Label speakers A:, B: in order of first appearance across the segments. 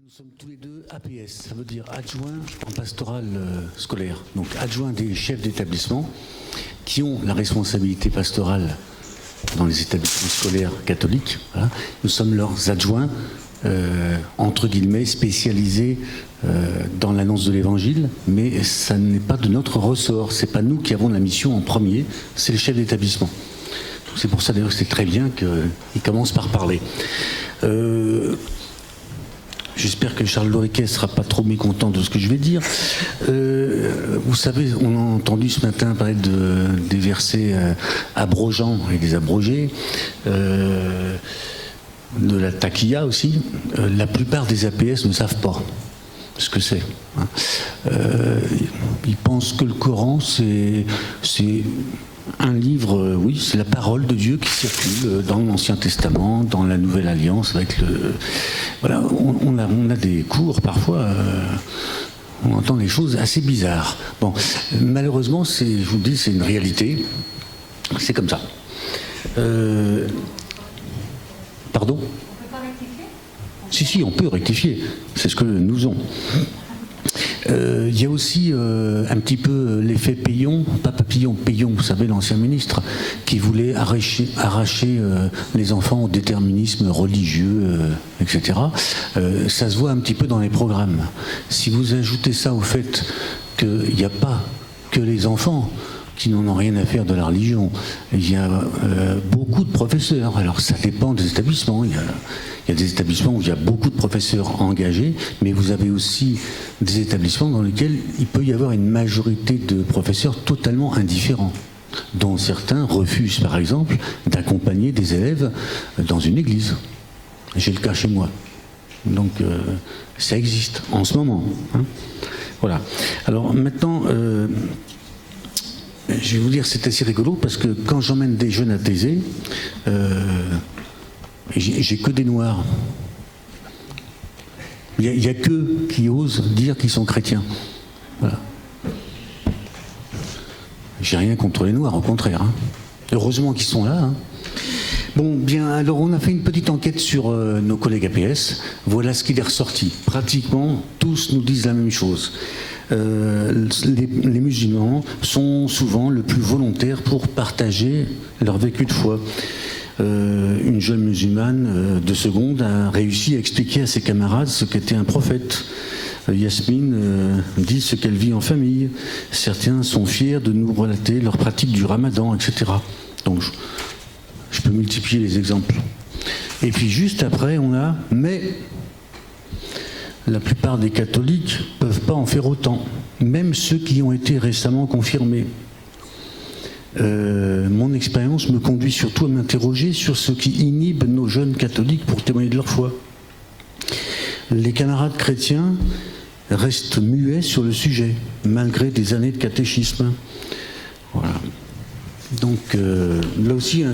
A: Nous sommes tous les deux APS, ça veut dire adjoints en pastoral scolaire, donc adjoints des chefs d'établissement qui ont la responsabilité pastorale dans les établissements scolaires catholiques. Voilà. Nous sommes leurs adjoints, entre guillemets, spécialisés dans l'annonce de l'évangile, mais ça n'est pas de notre ressort, c'est pas nous qui avons la mission en premier, c'est les chefs d'établissement. C'est pour ça d'ailleurs que c'est très bien qu'ils commencent par parler. J'espère que Charles Loriquet ne sera pas trop mécontent de ce que je vais dire. Vous savez, on a entendu ce matin parler des versets abrogeants et des abrogés, de la taquilla aussi. La plupart des APS ne savent pas ce que c'est. Ils pensent que le Coran, c'est un livre, oui, c'est la parole de Dieu qui circule dans l'Ancien Testament, dans la Nouvelle Alliance, avec le... Voilà, on a des cours, parfois, on entend des choses assez bizarres. Bon, malheureusement, je vous le dis, c'est une réalité. C'est comme ça. Pardon ? On ne peut pas rectifier ? Si, on peut rectifier. C'est ce que nous faisons. Il y a aussi un petit peu l'effet Payon, pas Papillon, Payon, vous savez, l'ancien ministre, qui voulait arracher les enfants au déterminisme religieux, etc. Ça se voit un petit peu dans les programmes. Si vous ajoutez ça au fait qu'il n'y a pas que les enfants qui n'en ont rien à faire de la religion, il y a beaucoup de professeurs. Alors ça dépend des établissements. Il y a des établissements où il y a beaucoup de professeurs engagés, mais vous avez aussi des établissements dans lesquels il peut y avoir une majorité de professeurs totalement indifférents, dont certains refusent, par exemple, d'accompagner des élèves dans une église. J'ai le cas chez moi. Donc, ça existe en ce moment. Hein. Voilà. Alors, maintenant, je vais vous dire, c'est assez rigolo, parce que quand j'emmène des jeunes à Thésée, j'ai que des noirs. Il n'y a qu'eux qui osent dire qu'ils sont chrétiens. Voilà. J'ai rien contre les noirs, au contraire. Hein. Heureusement qu'ils sont là. Hein. Bon, bien, alors on a fait une petite enquête sur nos collègues APS. Voilà ce qui est ressorti. Pratiquement tous nous disent la même chose. Les musulmans sont souvent le plus volontaires pour partager leur vécu de foi. Une jeune musulmane de seconde a réussi à expliquer à ses camarades ce qu'était un prophète. Yasmine dit ce qu'elle vit en famille. Certains sont fiers de nous relater leur pratique du ramadan, etc. Donc je peux multiplier les exemples. Et puis juste après, on a « mais ». La plupart des catholiques ne peuvent pas en faire autant, même ceux qui ont été récemment confirmés. Mon expérience me conduit surtout à m'interroger sur ce qui inhibe nos jeunes catholiques pour témoigner de leur foi. Les camarades chrétiens restent muets sur le sujet, malgré des années de catéchisme. Voilà. Donc là aussi, hein,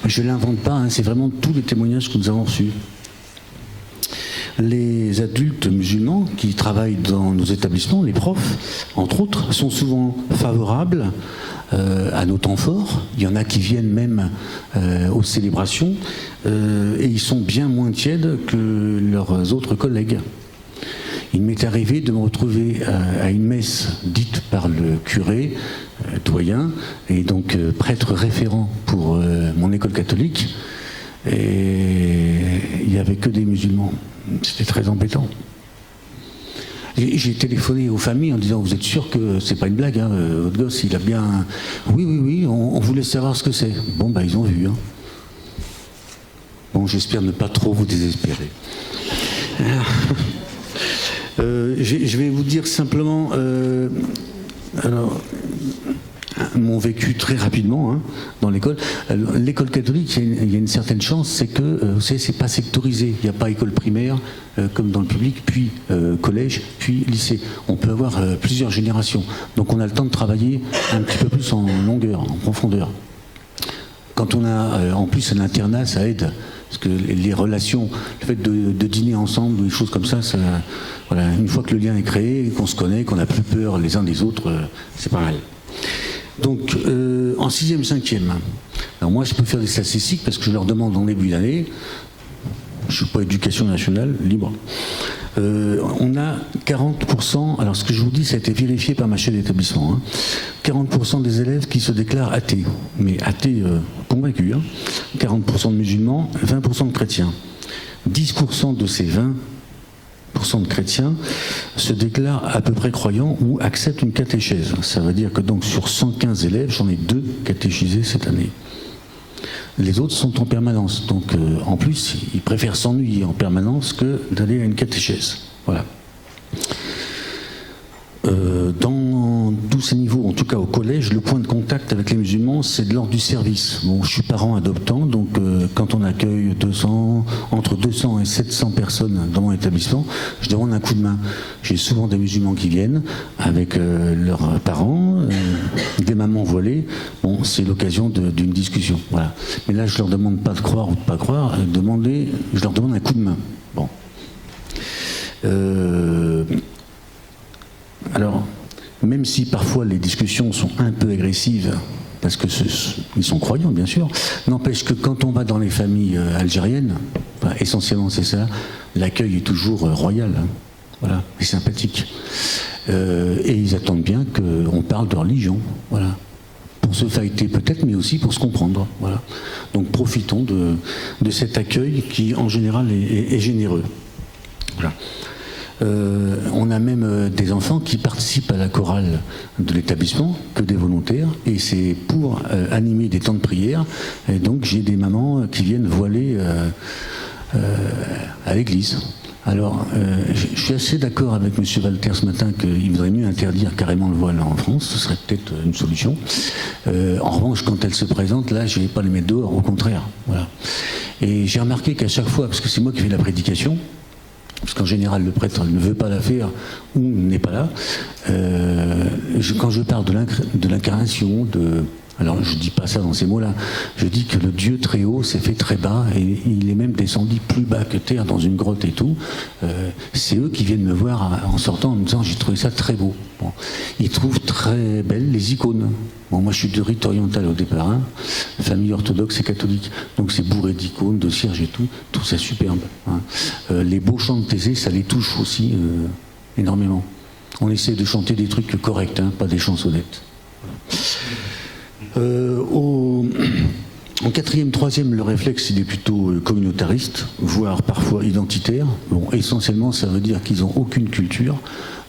A: je ne l'invente pas, hein, c'est vraiment tous les témoignages que nous avons reçus. Les adultes musulmans qui travaillent dans nos établissements, les profs, entre autres, sont souvent favorables à nos temps forts. Il y en a qui viennent même aux célébrations et ils sont bien moins tièdes que leurs autres collègues. Il m'est arrivé de me retrouver à une messe dite par le curé, doyen, et donc prêtre référent pour mon école catholique, et il n'y avait que des musulmans. C'était très embêtant. J'ai téléphoné aux familles en disant « Vous êtes sûr que c'est pas une blague, hein, votre gosse, il a bien... » « Oui, on voulait savoir ce que c'est. » Bon, bah ils ont vu. Hein. Bon, j'espère ne pas trop vous désespérer. Je vais vous dire simplement... alors, mon vécu très rapidement hein, dans l'école. L'école catholique, il y a une certaine chance, c'est que vous savez, c'est pas sectorisé. Il n'y a pas école primaire comme dans le public, puis collège, puis lycée. On peut avoir plusieurs générations. Donc on a le temps de travailler un petit peu plus en longueur, en profondeur. Quand on a en plus un internat, ça aide. Parce que les relations, le fait de dîner ensemble ou des choses comme ça, voilà, une fois que le lien est créé, qu'on se connaît, qu'on n'a plus peur les uns des autres, c'est pas mal. Donc, en 6e, 5e, alors moi je peux faire des statistiques parce que je leur demande en début d'année, je ne suis pas éducation nationale, libre. On a 40%, alors ce que je vous dis, ça a été vérifié par ma chef d'établissement, 40% des élèves qui se déclarent athées, mais athées convaincus, 40% de musulmans, 20% de chrétiens. 10% de ces 20% de chrétiens se déclarent à peu près croyants ou acceptent une catéchèse. Ça veut dire que donc sur 115 élèves, j'en ai 2 catéchisés cette année. Les autres sont en permanence, donc en plus, ils préfèrent s'ennuyer en permanence que d'aller à une catéchèse. Voilà. Dans tous ces niveaux, en tout cas au collège, le point de contact avec les musulmans, c'est de l'ordre du service. Bon, je suis parent adoptant, donc quand on accueille entre 200 et 700 personnes dans mon établissement, je demande un coup de main. J'ai souvent des musulmans qui viennent avec leurs parents, des mamans voilées. Bon, c'est l'occasion d'une discussion. Voilà. Mais là, je leur demande pas de croire ou de pas croire, je leur demande un coup de main. Bon. Alors, même si parfois les discussions sont un peu agressives, parce que ils sont croyants bien sûr, n'empêche que quand on va dans les familles algériennes, enfin, essentiellement c'est ça, l'accueil est toujours royal, voilà, et sympathique. Et ils attendent bien qu'on parle de religion, voilà. Pour se fighter peut-être, mais aussi pour se comprendre, voilà. Donc profitons de cet accueil qui en général est généreux. Voilà. On a même des enfants qui participent à la chorale de l'établissement, que des volontaires, et c'est pour animer des temps de prière. Et donc j'ai des mamans qui viennent voiler à l'église. Alors, je suis assez d'accord avec M. Walter ce matin qu'il vaudrait mieux interdire carrément le voile en France, ce serait peut-être une solution. En revanche, quand elle se présente, là, je ne vais pas les mettre dehors, au contraire. Voilà. Et j'ai remarqué qu'à chaque fois, parce que c'est moi qui fais la prédication, parce qu'en général le prêtre ne veut pas la faire ou n'est pas là, quand je parle de l'incarnation, alors je ne dis pas ça dans ces mots-là, je dis que le Dieu très haut s'est fait très bas et il est même descendu plus bas que terre dans une grotte et tout. C'est eux qui viennent me voir en sortant en me disant j'ai trouvé ça très beau. Bon. Ils trouvent très belles les icônes. Bon, moi je suis de rite oriental au départ, famille orthodoxe et catholique, donc c'est bourré d'icônes, de cierges et tout ça superbe. Les beaux chants de Thésée, ça les touche aussi énormément. On essaie de chanter des trucs corrects, pas des chansonnettes. En quatrième, troisième, le réflexe il est plutôt communautariste, voire parfois identitaire. Bon, essentiellement, ça veut dire qu'ils n'ont aucune culture,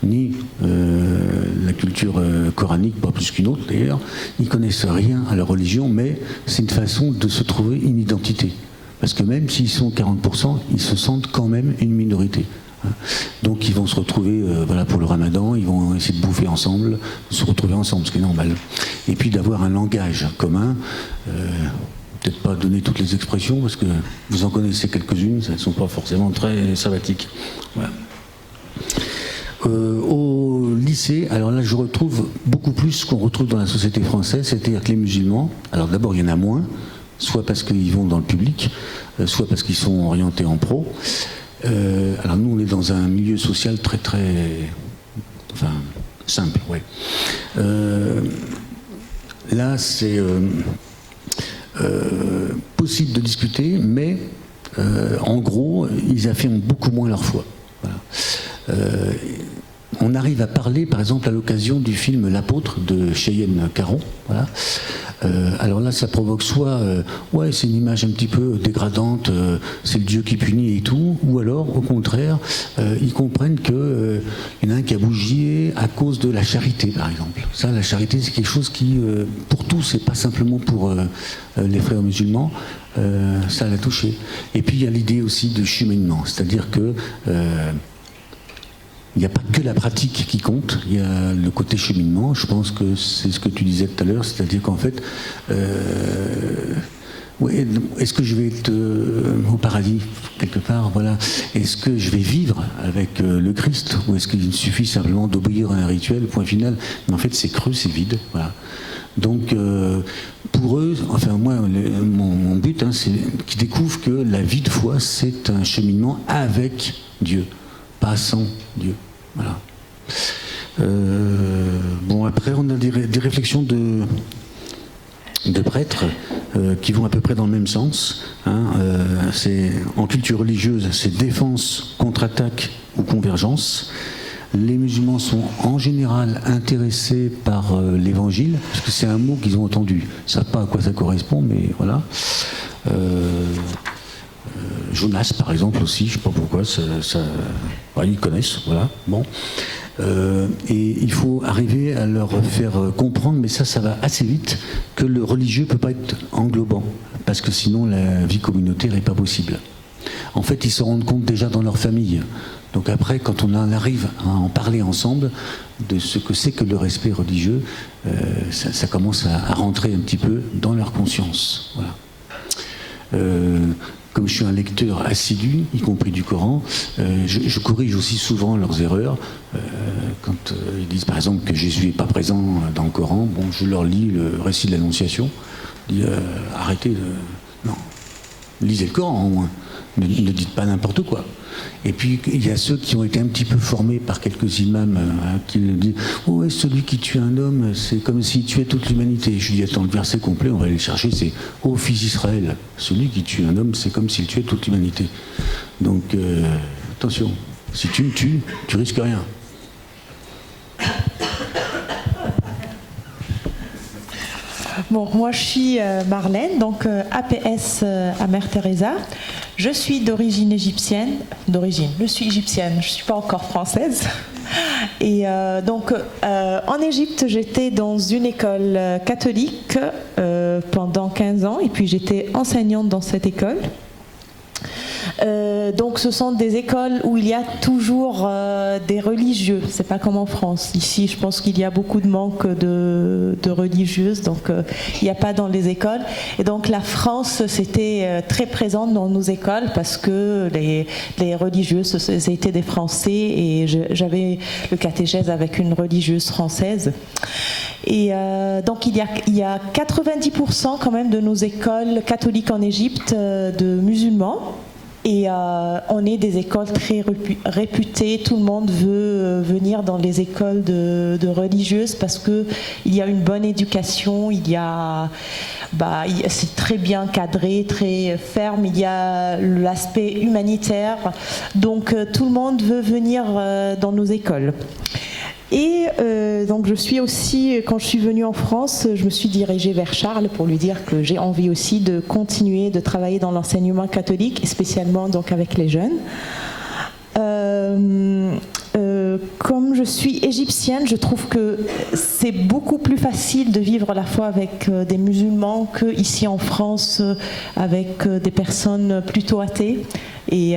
A: ni la culture coranique, pas plus qu'une autre d'ailleurs. Ils connaissent rien à leur religion, mais c'est une façon de se trouver une identité. Parce que même s'ils sont 40%, ils se sentent quand même une minorité. Donc ils vont se retrouver voilà, pour le ramadan, ils vont essayer de bouffer ensemble, se retrouver ensemble, ce qui est normal. Et puis d'avoir un langage commun, peut-être pas donner toutes les expressions, parce que vous en connaissez quelques-unes, elles ne sont pas forcément très sympathiques. Voilà. Au lycée, alors là je retrouve beaucoup plus ce qu'on retrouve dans la société française, c'est-à-dire que les musulmans, alors d'abord il y en a moins, soit parce qu'ils vont dans le public, soit parce qu'ils sont orientés en pro. Alors nous on est dans un milieu social très simple, ouais. Là c'est possible de discuter, mais en gros ils affirment beaucoup moins leur foi. Voilà. On arrive à parler, par exemple, à l'occasion du film L'Apôtre de Cheyenne Caron. Voilà. Alors là, ça provoque soit, ouais, c'est une image un petit peu dégradante, c'est le Dieu qui punit et tout, ou alors, au contraire, ils comprennent qu'il y en a un qui a bougé à cause de la charité, par exemple. Ça, la charité, c'est quelque chose qui, pour tous, et pas simplement pour les frères musulmans, ça l'a touché. Et puis, il y a l'idée aussi de cheminement, c'est-à-dire que il n'y a pas que la pratique qui compte, il y a le côté cheminement. Je pense que c'est ce que tu disais tout à l'heure, c'est-à-dire qu'en fait, ouais, est-ce que je vais être au paradis, quelque part, voilà. Est-ce que je vais vivre avec le Christ, ou est-ce qu'il suffit simplement d'obéir à un rituel, point final. Mais en fait, c'est creux, c'est vide, voilà. Donc, pour eux, enfin moi, mon but, c'est qu'ils découvrent que la vie de foi, c'est un cheminement avec Dieu. Pas sans Dieu. Voilà. Bon, après, on a des réflexions de prêtres qui vont à peu près dans le même sens. En culture religieuse, c'est défense, contre-attaque ou convergence. Les musulmans sont en général intéressés par l'évangile, parce que c'est un mot qu'ils ont entendu. Ils ne savent pas à quoi ça correspond, mais voilà. Jonas, par exemple, aussi, je ne sais pas pourquoi, ils connaissent, voilà. Bon. Et il faut arriver à leur faire comprendre, mais ça va assez vite, que le religieux ne peut pas être englobant, parce que sinon la vie communautaire n'est pas possible. En fait, ils se rendent compte déjà dans leur famille. Donc après, quand on en arrive à en parler ensemble de ce que c'est que le respect religieux, ça commence à rentrer un petit peu dans leur conscience. Voilà. Comme je suis un lecteur assidu, y compris du Coran, je corrige aussi souvent leurs erreurs. Quand ils disent par exemple que Jésus n'est pas présent dans le Coran, bon, je leur lis le récit de l'Annonciation. Je dis arrêtez, non, lisez le Coran au moins. Ne dites pas n'importe quoi. Et puis il y a ceux qui ont été un petit peu formés par quelques imams qui disent « Oh, celui qui tue un homme, c'est comme s'il tuait toute l'humanité ». Je dis « Attends, le verset complet, on va aller le chercher, c'est « Oh, fils d'Israël, celui qui tue un homme, c'est comme s'il tuait toute l'humanité ». Donc attention, si tu me tues, tu risques rien.
B: Bon, moi je suis Marlène, donc APS à Mère Teresa. Je suis d'origine égyptienne, je suis égyptienne, je ne suis pas encore française. Et donc en Égypte, j'étais dans une école catholique pendant 15 ans et puis j'étais enseignante dans cette école. Donc ce sont des écoles où il y a toujours des religieux, c'est pas comme en France. Ici je pense qu'il y a beaucoup de manque de religieuses, donc il n'y a pas dans les écoles. Et donc la France c'était très présente dans nos écoles parce que les religieuses c'était des Français et j'avais le catéchèse avec une religieuse française. Et donc il y a 90% quand même de nos écoles catholiques en Égypte de musulmans. Et on est des écoles très réputées, tout le monde veut venir dans les écoles de religieuses parce qu'il y a une bonne éducation, c'est très bien cadré, très ferme, il y a l'aspect humanitaire, donc tout le monde veut venir dans nos écoles. Et donc je suis aussi, quand je suis venue en France, je me suis dirigée vers Charles pour lui dire que j'ai envie aussi de continuer de travailler dans l'enseignement catholique, et spécialement donc avec les jeunes. Comme je suis égyptienne, je trouve que c'est beaucoup plus facile de vivre la foi avec des musulmans qu'ici en France avec des personnes plutôt athées. Et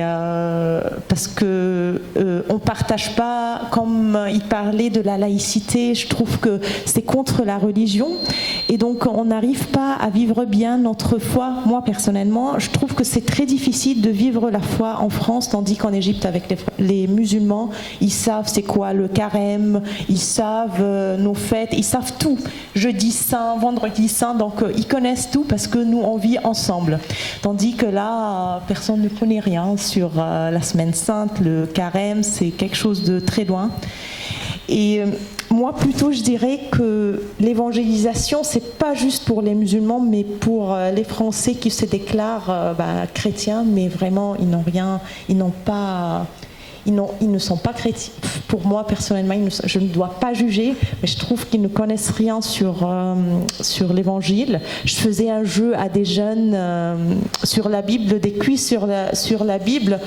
B: parce que on partage pas, comme il parlait de la laïcité, je trouve que c'est contre la religion et donc on n'arrive pas à vivre bien notre foi. Moi personnellement, je trouve que c'est très difficile de vivre la foi en France, tandis qu'en Égypte avec les musulmans, ils savent c'est quoi le carême, ils savent nos fêtes, ils savent tout. Jeudi saint, vendredi saint, donc ils connaissent tout parce que nous on vit ensemble. Tandis que là, personne ne connaît rien sur la semaine sainte, le carême, c'est quelque chose de très loin. Et moi plutôt je dirais que l'évangélisation c'est pas juste pour les musulmans mais pour les Français qui se déclarent chrétiens mais vraiment ils ne sont pas chrétiens. Pour moi, personnellement, je ne dois pas juger, mais je trouve qu'ils ne connaissent rien sur l'évangile. Je faisais un jeu à des jeunes sur la Bible, des quiz sur la Bible.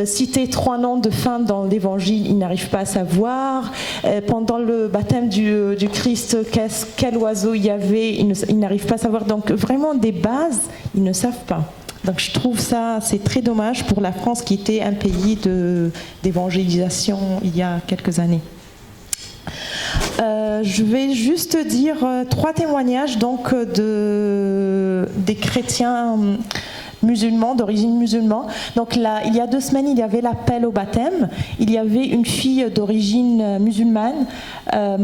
B: Citer 3 noms de femmes dans l'évangile, ils n'arrivent pas à savoir. Pendant le baptême du Christ, quel oiseau il y avait, ils n'arrivent pas à savoir. Donc, vraiment, des bases, ils ne savent pas. Donc je trouve ça, c'est très dommage pour la France qui était un pays d'évangélisation il y a quelques années. Je vais juste dire 3 témoignages donc des chrétiens musulmans, d'origine musulmane. Donc là, il y a 2 semaines, il y avait l'appel au baptême. Il y avait une fille d'origine musulmane.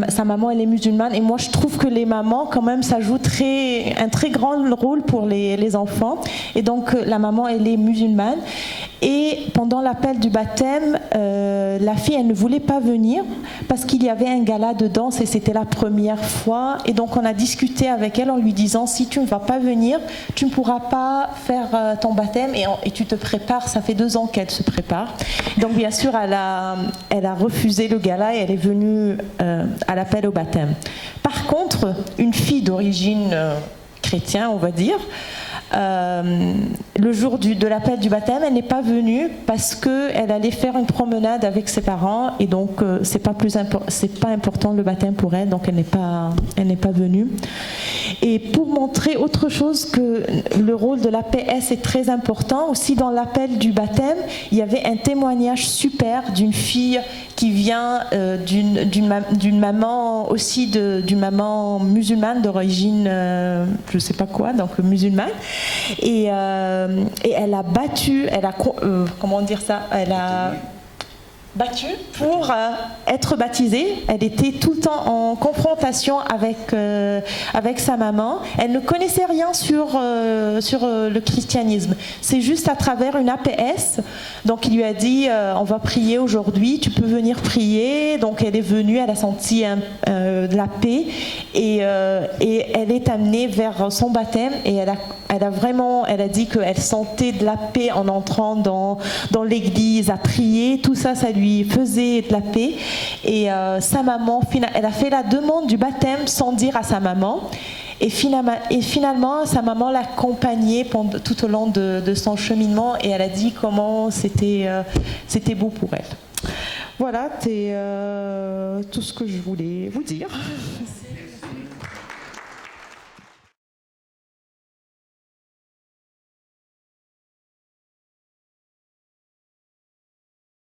B: Sa maman, elle est musulmane. Et moi, je trouve que les mamans, quand même, ça joue un très grand rôle pour les enfants. Et donc, la maman, elle est musulmane. Et pendant l'appel du baptême, la fille, elle ne voulait pas venir parce qu'il y avait un gala de danse et c'était la première fois. Et donc, on a discuté avec elle en lui disant, si tu ne vas pas venir, tu ne pourras pas faire ton baptême et tu te prépares. Ça fait 2 ans qu'elle se prépare. Donc, bien sûr, elle a refusé le gala et elle est venue à l'appel au baptême. Par contre, une fille d'origine chrétienne, on va dire, le jour de l'appel du baptême, elle n'est pas venue parce qu'elle allait faire une promenade avec ses parents et donc c'est pas important le baptême pour elle, donc elle n'est pas venue. Et pour montrer autre chose que le rôle de l'APS est très important, aussi dans l'appel du baptême, il y avait un témoignage super d'une fille qui vient d'une maman aussi d'une maman musulmane d'origine je sais pas quoi, donc musulmane, et elle a battu, comment dire ça, elle a battu pour être baptisée. Elle était tout le temps en confrontation avec sa maman. Elle ne connaissait rien sur le christianisme. C'est juste à travers une APS. Donc il lui a dit on va prier aujourd'hui, tu peux venir prier. Donc elle est venue, elle a senti de la paix et elle est amenée vers son baptême et elle a dit qu'elle sentait de la paix en entrant dans l'église à prier. Tout ça, ça lui faisait de la paix. Et sa maman, elle a fait la demande du baptême sans dire à sa maman. Et finalement, sa maman l'accompagnait tout au long de son cheminement et elle a dit comment c'était beau pour elle. Voilà, c'est tout ce que je voulais vous dire.